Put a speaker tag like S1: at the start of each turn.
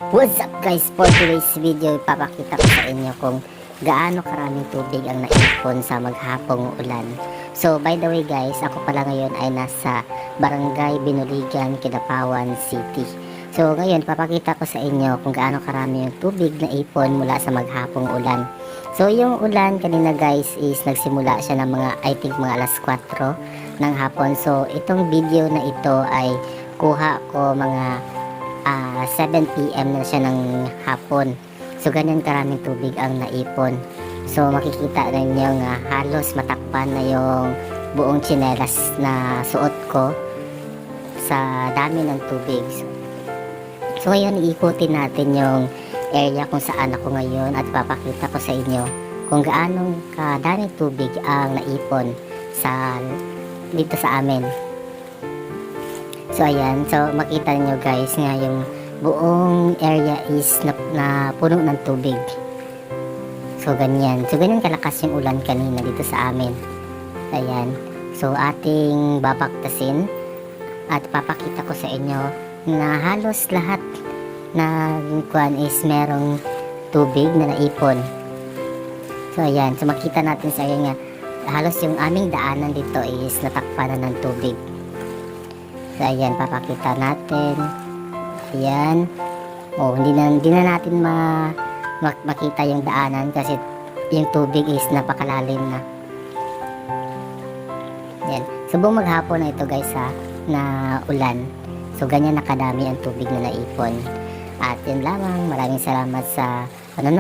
S1: What's up guys, for today's video ipapakita ko sa inyo kung gaano karaming tubig ang naipon sa maghapong ulan. So by the way guys, ako pala ngayon ay nasa Barangay Binuligan, Kidapawan City. So ngayon papakita ko sa inyo kung gaano karami yung tubig na ipon mula sa maghapong ulan. So yung ulan kanina guys is nagsimula siya ng mga I think mga alas 4 ng hapon. So itong video na ito ay kuha ko mga 7 PM na siya ng hapon. So ganyan karaming tubig ang naipon. So makikita ninyo nga halos matakpan na yung buong tsinelas na suot ko sa dami ng tubig. So ngayon iikutin natin yung area kung saan ako ngayon at papakita ko sa inyo kung gaano kadaming tubig ang naipon dito sa amin. So ayan, so makita niyo guys nga yung buong area is na puno ng tubig. So ganyan kalakas yung ulan kanina dito sa amin. Ayan, so ating babaktasin at papakita ko sa inyo na halos lahat na kuan is merong tubig na naipon. So ayan, so makita natin sa inyo nga halos yung aming daanan dito is natakpan na ng tubig. So ayan, papakita natin. Ayan. Oh, hindi na natin makita yung daanan kasi yung tubig is napakalalim na. Ayan. So buong maghapon na ito guys na ulan. So ganyan na kadami ang tubig na naipon. At yun lamang, maraming salamat sa panonood.